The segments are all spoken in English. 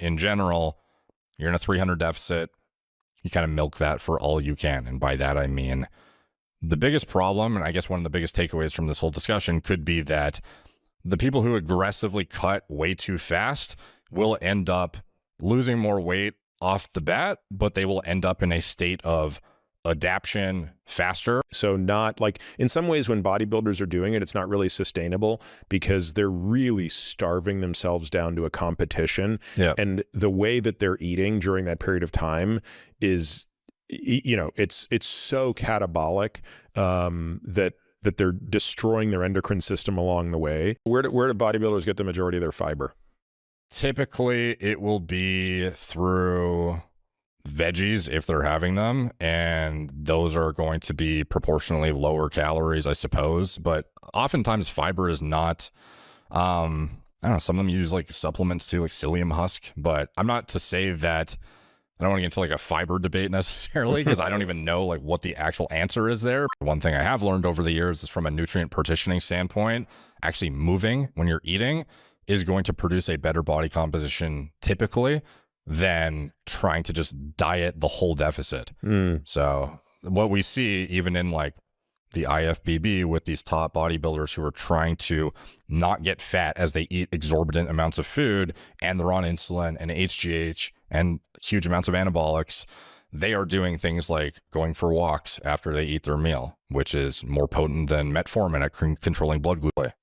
in general, you're in a 300 deficit. You kind of milk that for all you can. And by that, I mean the biggest problem, and I guess one of the biggest takeaways from this whole discussion could be that the people who aggressively cut way too fast will end up losing more weight off the bat, but they will end up in a state of adaptation faster. So not like, in some ways when bodybuilders are doing it, it's not really sustainable because they're really starving themselves down to a competition. Yeah. And the way that they're eating during that period of time is, you know, it's so catabolic that they're destroying their endocrine system along the way. Where do bodybuilders get the majority of their fiber? Typically, it will be through veggies if they're having them, and those are going to be proportionally lower calories, I suppose. But oftentimes fiber is not, I don't know, some of them use like supplements too, like psyllium husk, but I'm not to say that, I don't want to get into like a fiber debate necessarily, because I don't even know like what the actual answer is there. One thing I have learned over the years is from a nutrient partitioning standpoint, actually moving when you're eating is going to produce a better body composition typically than trying to just diet the whole deficit. So what we see even in like the IFBB with these top bodybuilders who are trying to not get fat as they eat exorbitant amounts of food and they're on insulin and HGH and huge amounts of anabolics, they are doing things like going for walks after they eat their meal, which is more potent than metformin at controlling blood glucose.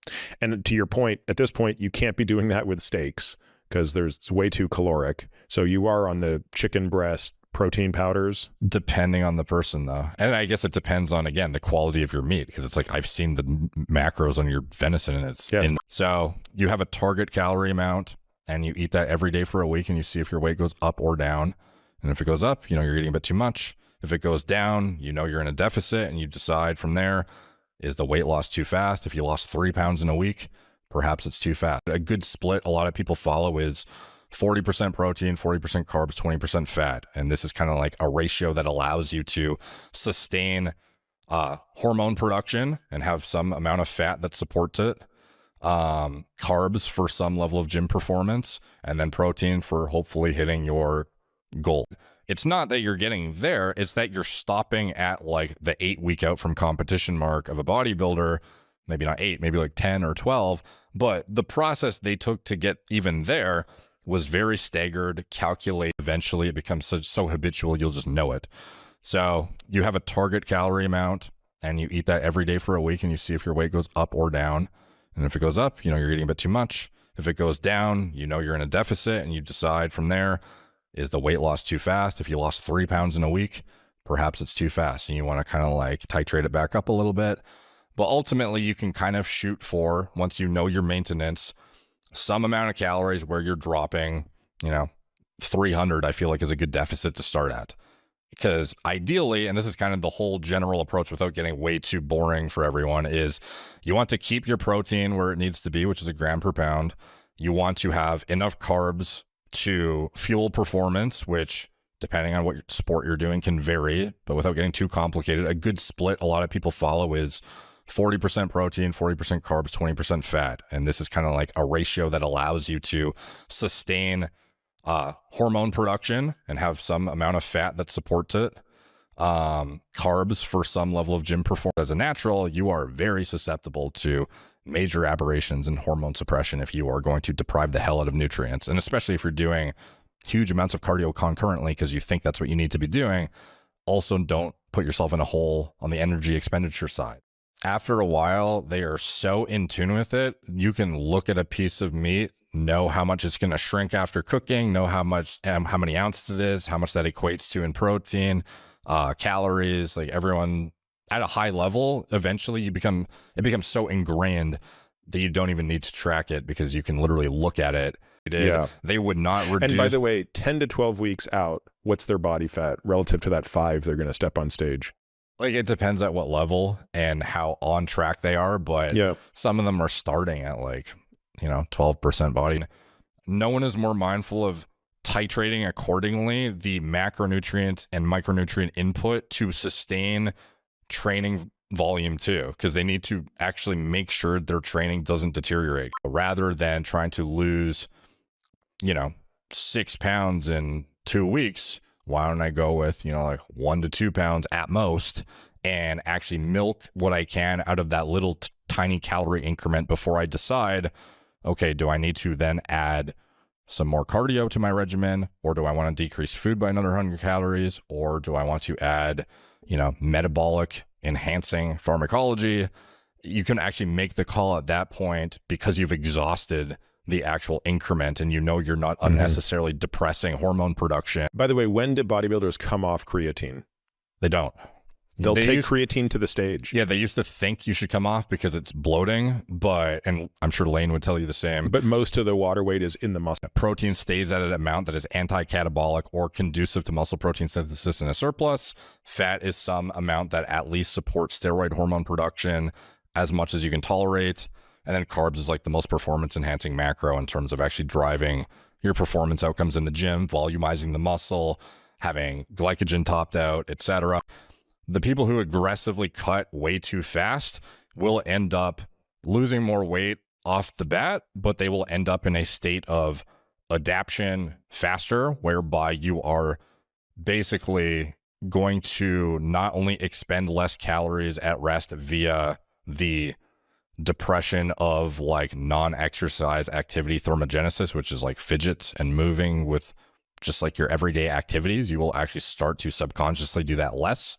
And to your point, at this point, you can't be doing that with steaks because it's way too caloric. So you are on the chicken breast protein powders. Depending on the person though. And I guess it depends on, again, the quality of your meat, because it's like, I've seen the macros on your venison and it's, so you have a target calorie amount and you eat that every day for a week and you see if your weight goes up or down. And if it goes up, you know, you're eating a bit too much. If it goes down, you know, you're in a deficit, and you decide from there, is the weight loss too fast? If you lost 3 pounds in a week, perhaps it's too fast. A good split a lot of people follow is 40% protein, 40% carbs, 20% fat. And this is kind of like a ratio that allows you to sustain hormone production and have some amount of fat that supports it. Carbs for some level of gym performance, and then protein for hopefully hitting your goal. It's not that you're getting there, it's that you're stopping at like the 8 week out from competition mark of a bodybuilder, maybe not 8, maybe like 10 or 12, but the process they took to get even there was very staggered, calculated. Eventually it becomes so habitual, you'll just know it. So you have a target calorie amount and you eat that every day for a week and you see if your weight goes up or down. And if it goes up, you know, you're eating a bit too much. If it goes down, you know, you're in a deficit, and you decide from there, is the weight loss too fast? If you lost 3 pounds in a week, perhaps it's too fast and you want to kind of like titrate it back up a little bit. But ultimately you can kind of shoot for, once you know your maintenance, some amount of calories where you're dropping, you know, 300, I feel like is a good deficit to start at. Because ideally, and this is kind of the whole general approach without getting way too boring for everyone, is you want to keep your protein where it needs to be, which is a gram per pound. You want to have enough carbs to fuel performance, which depending on what sport you're doing can vary, but without getting too complicated, a good split a lot of people follow is 40% protein, 40% carbs, 20% fat. And this is kind of like a ratio that allows you to sustain hormone production and have some amount of fat that supports it. Carbs for some level of gym performance. As a natural, you are very susceptible to major aberrations in hormone suppression if you are going to deprive the hell out of nutrients. And especially if you're doing huge amounts of cardio concurrently because you think that's what you need to be doing. Also, don't put yourself in a hole on the energy expenditure side. After a while, they are so in tune with it. You can look at a piece of meat, know how much it's going to shrink after cooking, know how many ounces it is, how much that equates to in protein, calories. Like everyone at a high level, eventually it becomes so ingrained that you don't even need to track it because you can literally look at it. Yeah. They would not reduce. And by the way, 10 to 12 weeks out, what's their body fat relative to that 5 they're going to step on stage? Like it depends at what level and how on track they are, but some of them are starting at like, 12% body. No one is more mindful of titrating accordingly the macronutrient and micronutrient input to sustain training volume too, because they need to actually make sure their training doesn't deteriorate rather than trying to lose, 6 pounds in 2 weeks. Why don't I go with, you know, like 1 to 2 pounds at most and actually milk what I can out of that little tiny calorie increment before I decide, okay, do I need to then add some more cardio to my regimen, or do I want to decrease food by another 100 calories, or do I want to add, you know, metabolic enhancing pharmacology? You can actually make the call at that point because you've exhausted the actual increment and you know you're not unnecessarily depressing hormone production. By the way, when do bodybuilders come off creatine? They don't. They'll take creatine to the stage. Yeah, they used to think you should come off because it's bloating, but, and I'm sure Lane would tell you the same. But most of the water weight is in the muscle. Protein stays at an amount that is anti-catabolic or conducive to muscle protein synthesis in a surplus. Fat is some amount that at least supports steroid hormone production as much as you can tolerate. And then carbs is like the most performance enhancing macro in terms of actually driving your performance outcomes in the gym, volumizing the muscle, having glycogen topped out, etc. The people who aggressively cut way too fast will end up losing more weight off the bat, but they will end up in a state of adaptation faster, whereby you are basically going to not only expend less calories at rest via the depression of like non-exercise activity thermogenesis, which is like fidgets and moving with just like your everyday activities. You will actually start to subconsciously do that less.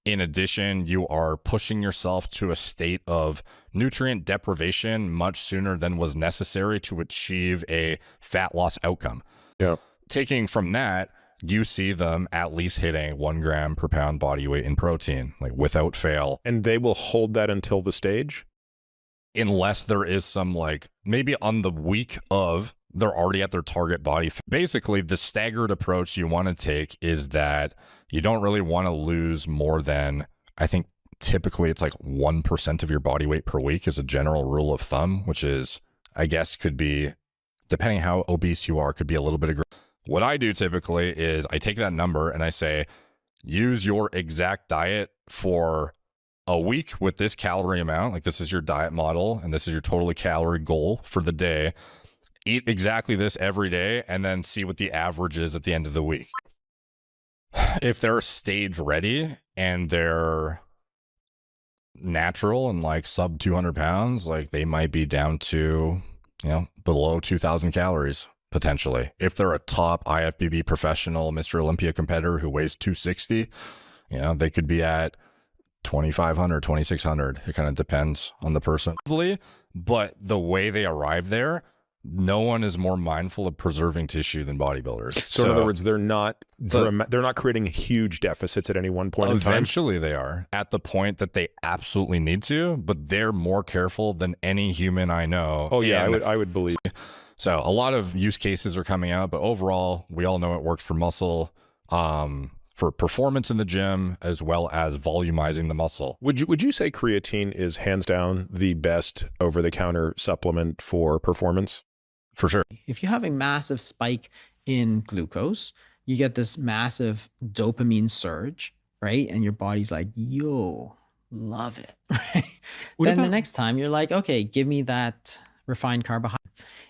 In addition, you are pushing yourself to a state of nutrient deprivation much sooner than was necessary to achieve a fat loss outcome. Yeah. Taking from that, you see them at least hitting 1 gram per pound body weight in protein, like without fail. And they will hold that until the stage? Unless there is some like, maybe on the week of, they're already at their target body. Basically, the staggered approach you want to take is that you don't really want to lose more than, I think typically it's like 1% of your body weight per week is a general rule of thumb, which is, I guess could be, depending how obese you are, could be a little bit of. What I do typically is I take that number and I say, use your exact diet for a week with this calorie amount. Like this is your diet model and this is your total calorie goal for the day. Eat exactly this every day and then see what the average is at the end of the week. If they're stage ready and they're natural and like sub 200 pounds, like they might be down to, you know, below 2,000 calories potentially. If they're a top IFBB professional, Mr. Olympia competitor who weighs 260, you know, they could be at 2,500, 2,600. It kind of depends on the person. But the way they arrive there, no one is more mindful of preserving tissue than bodybuilders. So in other words, they're not creating huge deficits at any one point in time. Eventually they are at the point that they absolutely need to, but they're more careful than any human I know. Oh yeah, I would believe. So a lot of use cases are coming out, but overall, we all know it works for muscle, for performance in the gym, as well as volumizing the muscle. Would you say creatine is hands down the best over-the-counter supplement for performance? For sure. If you have a massive spike in glucose, you get this massive dopamine surge, right? And your body's like, yo, love it, right? Then the next time you're like, okay, give me that refined carbohydrate.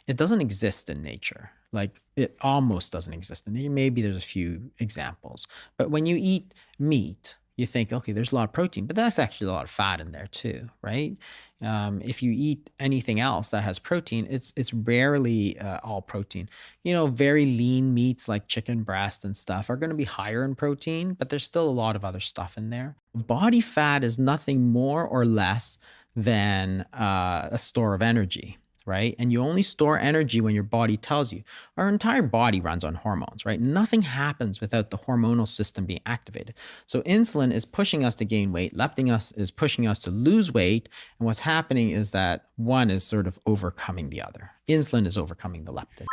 It doesn't exist in nature. Like it almost doesn't exist in nature. Maybe there's a few examples. But when you eat meat, you think, okay, there's a lot of protein, but that's actually a lot of fat in there too, right? If you eat anything else that has protein, it's rarely all protein. You know, very lean meats like chicken breast and stuff are going to be higher in protein, but there's still a lot of other stuff in there. Body fat is nothing more or less than a store of energy. Right? And you only store energy when your body tells you. Our entire body runs on hormones, right? Nothing happens without the hormonal system being activated. So insulin is pushing us to gain weight. Leptin is pushing us to lose weight. And what's happening is that one is sort of overcoming the other. Insulin is overcoming the leptin.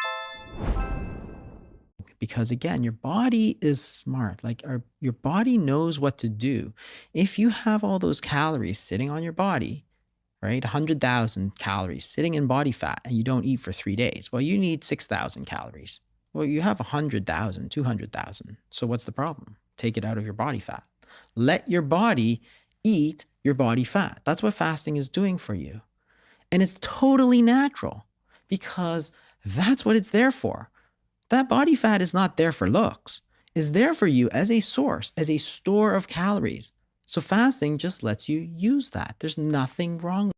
Because again, your body is smart. Like your body knows what to do. If you have all those calories sitting on your body, right? 100,000 calories sitting in body fat and you don't eat for 3 days. Well, you need 6,000 calories. Well, you have 100,000, 200,000. So what's the problem? Take it out of your body fat. Let your body eat your body fat. That's what fasting is doing for you. And it's totally natural because that's what it's there for. That body fat is not there for looks. It's there for you as a source, as a store of calories. So fasting just lets you use that. There's nothing wrong